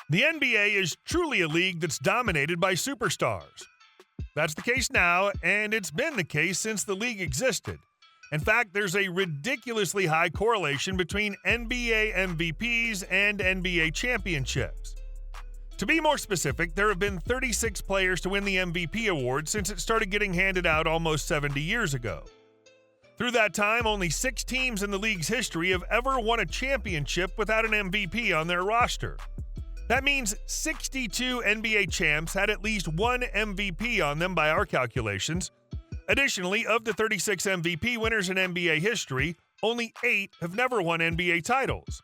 The NBA is truly a league that's dominated by superstars. That's the case now, and it's been the case since the league existed. In fact, there's a ridiculously high correlation between NBA MVPs and NBA championships. To be more specific, there have been 36 players to win the MVP award since it started getting handed out almost 70 years ago. Through that time, only 6 teams in the league's history have ever won a championship without an MVP on their roster. That means 62 NBA champs had at least one MVP on them by our calculations. Additionally, of the 36 MVP winners in NBA history, only 8 have never won NBA titles.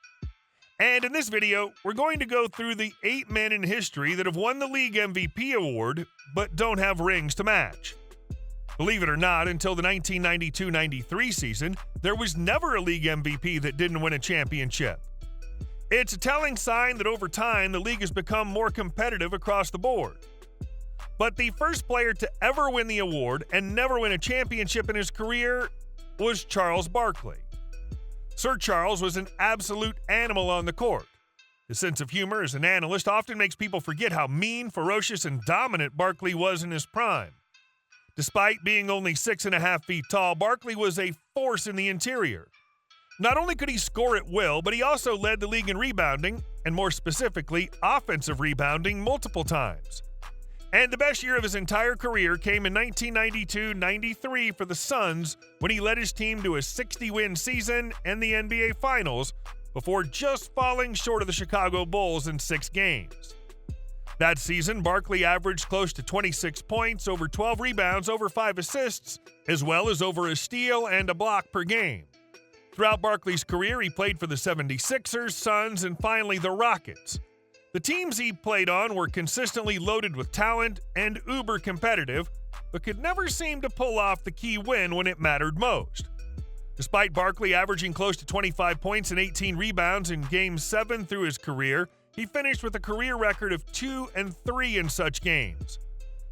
And in this video, we're going to go through the 8 men in history that have won the league MVP award but don't have rings to match. Believe it or not, until the 1992-93 season, there was never a league MVP that didn't win a championship. It's a telling sign that over time, the league has become more competitive across the board. But the first player to ever win the award and never win a championship in his career was Charles Barkley. Sir Charles was an absolute animal on the court. His sense of humor as an analyst often makes people forget how mean, ferocious, and dominant Barkley was in his prime. Despite being only 6.5 feet tall, Barkley was a force in the interior. Not only could he score at will, but he also led the league in rebounding, and more specifically, offensive rebounding multiple times. And the best year of his entire career came in 1992-93 for the Suns when he led his team to a 60-win season and the NBA Finals before just falling short of the Chicago Bulls in 6 games. That season, Barkley averaged close to 26 points, over 12 rebounds, over 5 assists, as well as over a steal and a block per game. Throughout Barkley's career, he played for the 76ers, Suns, and finally the Rockets. The teams he played on were consistently loaded with talent and uber competitive, but could never seem to pull off the key win when it mattered most. Despite Barkley averaging close to 25 points and 18 rebounds in Game 7 through his career, he finished with a career record of 2-3 in such games.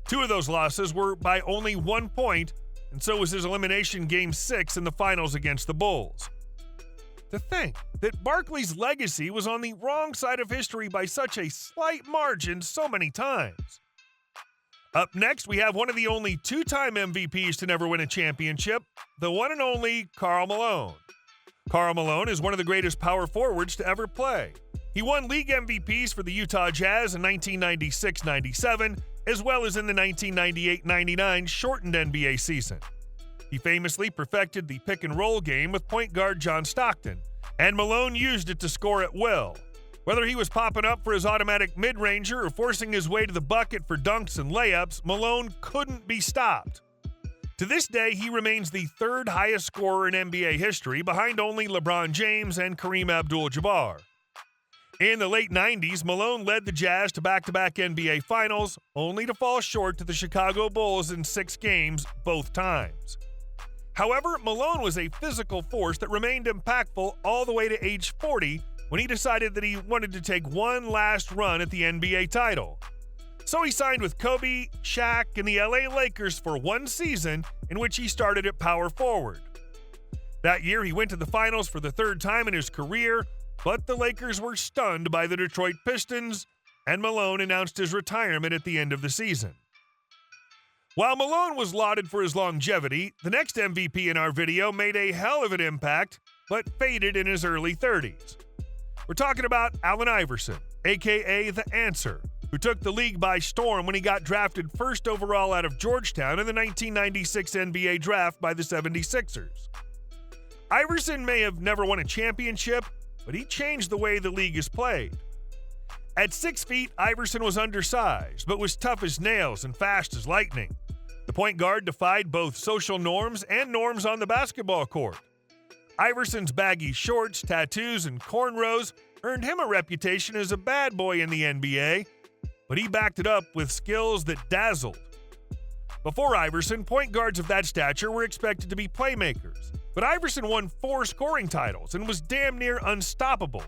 2 of those losses were by only 1 point, and so was his elimination Game 6 in the finals against the Bulls. To think that Barkley's legacy was on the wrong side of history by such a slight margin so many times. Up next, we have one of the only 2-time MVPs to never win a championship, the one and only Karl Malone. Karl Malone is one of the greatest power forwards to ever play. He won league MVPs for the Utah Jazz in 1996-97, as well as in the 1998-99 shortened NBA season. He famously perfected the pick-and-roll game with point guard John Stockton, and Malone used it to score at will. Whether he was popping up for his automatic mid-ranger or forcing his way to the bucket for dunks and layups, Malone couldn't be stopped. To this day, he remains the 3rd highest scorer in NBA history, behind only LeBron James and Kareem Abdul-Jabbar. In the late 90s, Malone led the Jazz to back-to-back NBA Finals, only to fall short to the Chicago Bulls in 6 games both times. However, Malone was a physical force that remained impactful all the way to age 40 when he decided that he wanted to take one last run at the NBA title. So he signed with Kobe, Shaq, and the LA Lakers for 1 season in which he started at power forward. That year, he went to the finals for the 3rd time in his career, but the Lakers were stunned by the Detroit Pistons, and Malone announced his retirement at the end of the season. While Malone was lauded for his longevity, the next MVP in our video made a hell of an impact, but faded in his early 30s. We're talking about Allen Iverson, a.k.a. The Answer, who took the league by storm when he got drafted 1st overall out of Georgetown in the 1996 NBA draft by the 76ers. Iverson may have never won a championship, but he changed the way the league is played. At 6 feet, Iverson was undersized, but was tough as nails and fast as lightning. The point guard defied both social norms and norms on the basketball court. Iverson's baggy shorts, tattoos, and cornrows earned him a reputation as a bad boy in the NBA, but he backed it up with skills that dazzled. Before Iverson, point guards of that stature were expected to be playmakers, but Iverson won 4 scoring titles and was damn near unstoppable.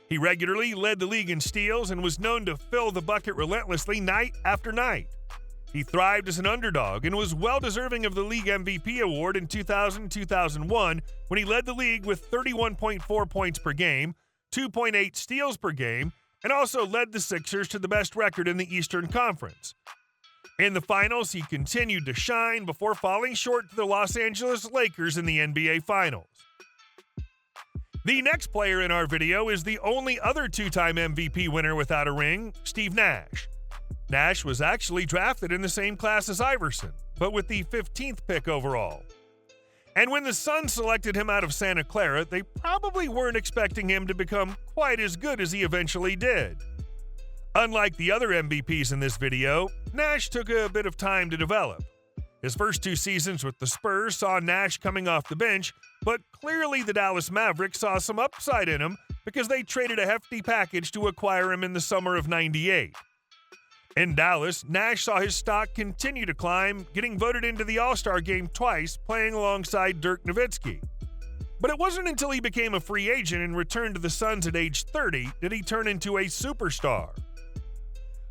He regularly led the league in steals and was known to fill the bucket relentlessly night after night. He thrived as an underdog and was well-deserving of the league MVP award in 2000-2001 when he led the league with 31.4 points per game, 2.8 steals per game, and also led the Sixers to the best record in the Eastern Conference. In the finals, he continued to shine before falling short to the Los Angeles Lakers in the NBA Finals. The next player in our video is the only other two-time MVP winner without a ring, Steve Nash. Nash was actually drafted in the same class as Iverson, but with the 15th pick overall. And when the Suns selected him out of Santa Clara, they probably weren't expecting him to become quite as good as he eventually did. Unlike the other MVPs in this video, Nash took a bit of time to develop. His first 2 seasons with the Spurs saw Nash coming off the bench, but clearly the Dallas Mavericks saw some upside in him because they traded a hefty package to acquire him in the summer of '98. In Dallas, Nash saw his stock continue to climb, getting voted into the All-Star game twice, playing alongside Dirk Nowitzki. But it wasn't until he became a free agent and returned to the Suns at age 30 did he turn into a superstar.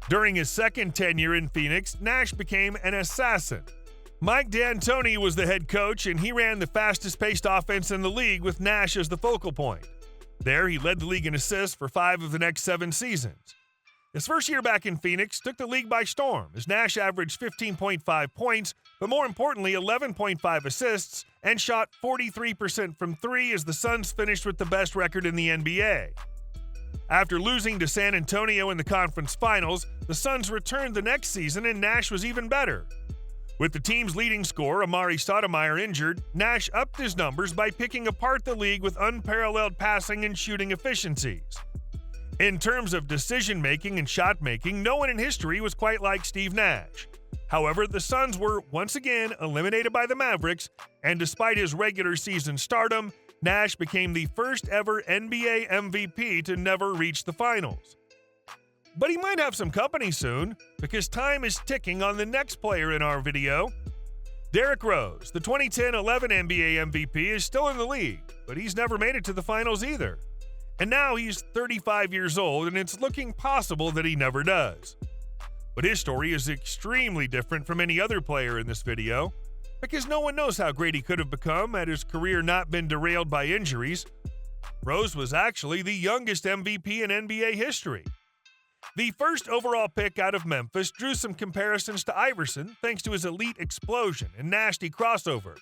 During his second tenure in Phoenix, Nash became an assassin. Mike D'Antoni was the head coach, and he ran the fastest-paced offense in the league with Nash as the focal point. There, he led the league in assists for 5 of the next 7 seasons. His first year back in Phoenix took the league by storm, as Nash averaged 15.5 points, but more importantly, 11.5 assists, and shot 43% from 3 as the Suns finished with the best record in the NBA. After losing to San Antonio in the conference finals, the Suns returned the next season and Nash was even better. With the team's leading scorer, Amari Stoudemire, injured, Nash upped his numbers by picking apart the league with unparalleled passing and shooting efficiencies. In terms of decision-making and shot-making, no one in history was quite like Steve Nash. However, the Suns were once again eliminated by the Mavericks, and despite his regular season stardom, Nash became the first ever NBA MVP to never reach the finals. But he might have some company soon, because time is ticking on the next player in our video. Derrick Rose, the 2010-11 NBA MVP, is still in the league, but he's never made it to the finals either. And now he's 35 years old, and it's looking possible that he never does. But his story is extremely different from any other player in this video, because no one knows how great he could have become had his career not been derailed by injuries. Rose was actually the youngest MVP in NBA history. The first overall pick out of Memphis drew some comparisons to Iverson thanks to his elite explosion and nasty crossover.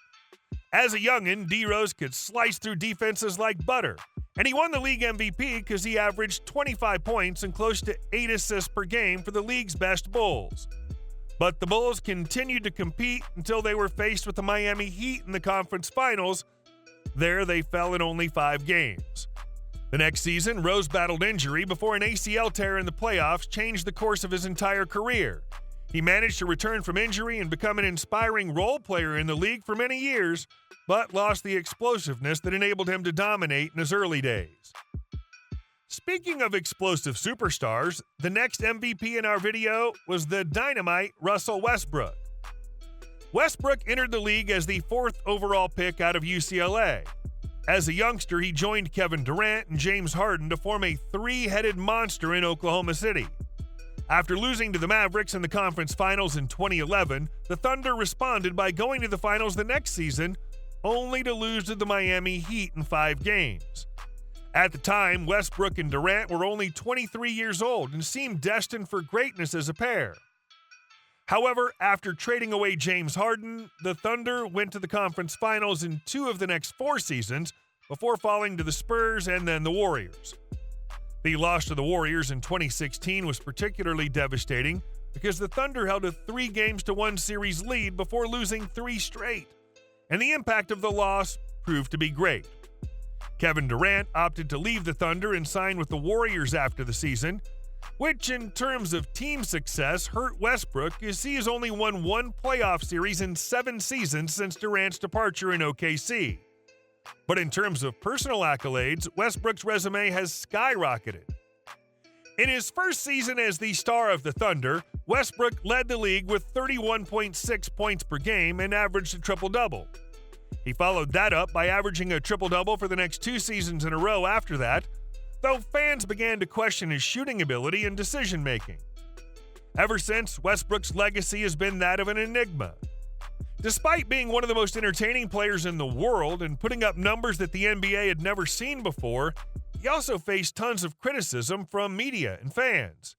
As a youngin', D-Rose could slice through defenses like butter, and he won the league MVP because he averaged 25 points and close to 8 assists per game for the league's best Bulls. But the Bulls continued to compete until they were faced with the Miami Heat in the conference finals. There, they fell in only 5 games. The next season, Rose battled injury before an ACL tear in the playoffs changed the course of his entire career. He managed to return from injury and become an inspiring role player in the league for many years, but lost the explosiveness that enabled him to dominate in his early days. Speaking of explosive superstars, the next MVP in our video was the dynamite Russell Westbrook. Westbrook entered the league as the 4th overall pick out of UCLA. As a youngster, he joined Kevin Durant and James Harden to form a 3-headed monster in Oklahoma City. After losing to the Mavericks in the conference finals in 2011, the Thunder responded by going to the finals the next season, only to lose to the Miami Heat in 5 games. At the time, Westbrook and Durant were only 23 years old and seemed destined for greatness as a pair. However, after trading away James Harden, the Thunder went to the conference finals in 2 of the next 4 seasons before falling to the Spurs and then the Warriors. The loss to the Warriors in 2016 was particularly devastating because the Thunder held a 3-games-to-1 series lead before losing 3 straight, and the impact of the loss proved to be great. Kevin Durant opted to leave the Thunder and sign with the Warriors after the season, which in terms of team success hurt Westbrook as he has only won 1 playoff series in 7 seasons since Durant's departure in OKC. But in terms of personal accolades, Westbrook's resume has skyrocketed. In his first season as the star of the Thunder, Westbrook led the league with 31.6 points per game and averaged a triple-double. He followed that up by averaging a triple-double for the next 2 seasons in a row after that, though fans began to question his shooting ability and decision-making. Ever since, Westbrook's legacy has been that of an enigma. Despite being one of the most entertaining players in the world and putting up numbers that the NBA had never seen before, he also faced tons of criticism from media and fans.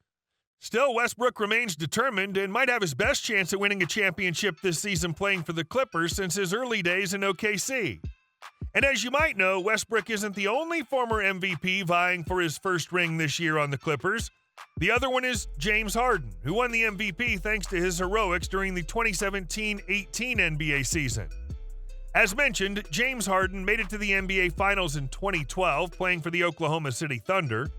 Still, Westbrook remains determined and might have his best chance at winning a championship this season playing for the Clippers since his early days in OKC. And as you might know, Westbrook isn't the only former MVP vying for his first ring this year on the Clippers. The other one is James Harden, who won the MVP thanks to his heroics during the 2017-18 NBA season. As mentioned, James Harden made it to the NBA Finals in 2012, playing for the Oklahoma City Thunder.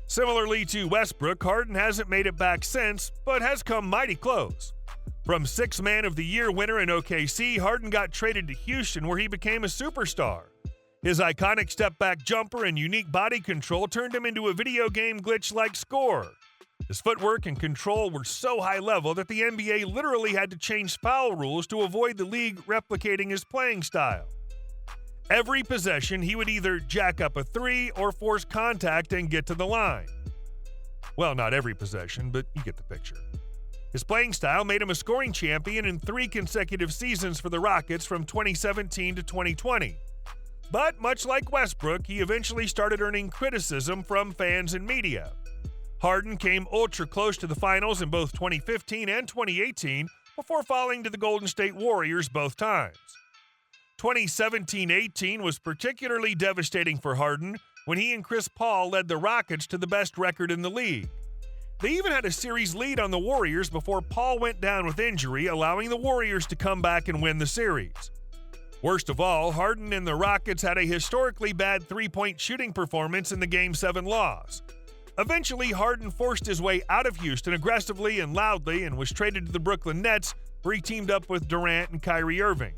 Similarly to Westbrook, Harden hasn't made it back since, but has come mighty close. From Sixth Man of the Year winner in OKC, Harden got traded to Houston, where he became a superstar. His iconic step-back jumper and unique body control turned him into a video game glitch-like scorer. His footwork and control were so high-level that the NBA literally had to change foul rules to avoid the league replicating his playing style. Every possession, he would either jack up a three or force contact and get to the line. Well, not every possession, but you get the picture. His playing style made him a scoring champion in 3 consecutive seasons for the Rockets from 2017 to 2020. But much like Westbrook, he eventually started earning criticism from fans and media. Harden came ultra close to the finals in both 2015 and 2018 before falling to the Golden State Warriors both times. 2017-18 was particularly devastating for Harden when he and Chris Paul led the Rockets to the best record in the league. They even had a series lead on the Warriors before Paul went down with injury, allowing the Warriors to come back and win the series. Worst of all, Harden and the Rockets had a historically bad three-point shooting performance in the Game 7 loss. Eventually, Harden forced his way out of Houston aggressively and loudly and was traded to the Brooklyn Nets, where he teamed up with Durant and Kyrie Irving.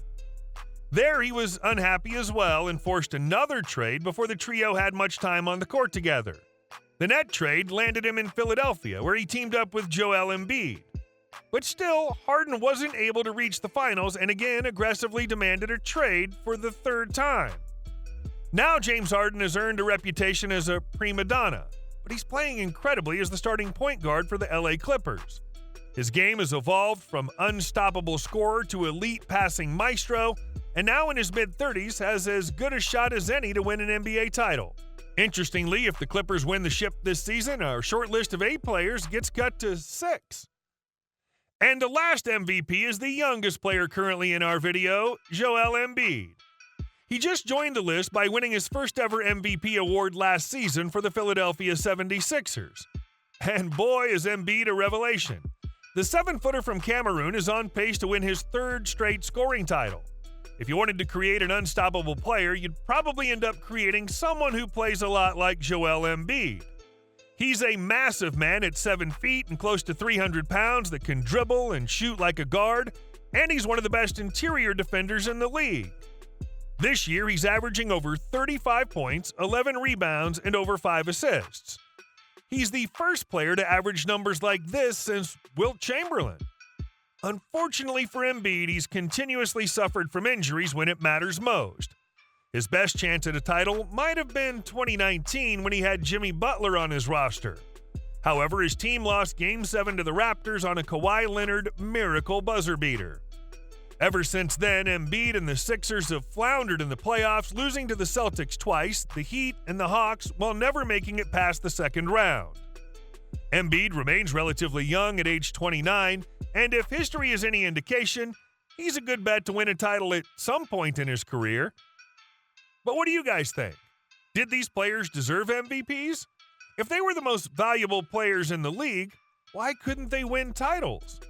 There, he was unhappy as well and forced another trade before the trio had much time on the court together. The net trade landed him in Philadelphia, where he teamed up with Joel Embiid. But still, Harden wasn't able to reach the finals and again aggressively demanded a trade for the third time. Now James Harden has earned a reputation as a prima donna, but he's playing incredibly as the starting point guard for the LA Clippers. His game has evolved from unstoppable scorer to elite passing maestro, and now in his mid-30s has as good a shot as any to win an NBA title. Interestingly, if the Clippers win the ship this season, our short list of 8 players gets cut to 6. And the last MVP is the youngest player currently in our video, Joel Embiid. He just joined the list by winning his first ever MVP award last season for the Philadelphia 76ers. And boy, is Embiid a revelation. The 7-footer from Cameroon is on pace to win his 3rd straight scoring title. If you wanted to create an unstoppable player, you'd probably end up creating someone who plays a lot like Joel Embiid. He's a massive man at 7 feet and close to 300 pounds that can dribble and shoot like a guard, and he's one of the best interior defenders in the league. This year, he's averaging over 35 points, 11 rebounds, and over 5 assists. He's the first player to average numbers like this since Wilt Chamberlain. Unfortunately for Embiid, he's continuously suffered from injuries when it matters most. His best chance at a title might have been 2019 when he had Jimmy Butler on his roster. However, his team lost Game 7 to the Raptors on a Kawhi Leonard miracle buzzer beater. Ever since then, Embiid and the Sixers have floundered in the playoffs, losing to the Celtics twice, the Heat, and the Hawks, while never making it past the second round. Embiid remains relatively young at age 29, and if history is any indication, he's a good bet to win a title at some point in his career. But what do you guys think? Did these players deserve MVPs? If they were the most valuable players in the league, why couldn't they win titles?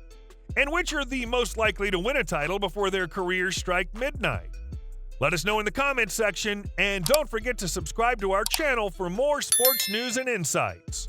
And which are the most likely to win a title before their careers strike midnight? Let us know in the comments section, and don't forget to subscribe to our channel for more sports news and insights.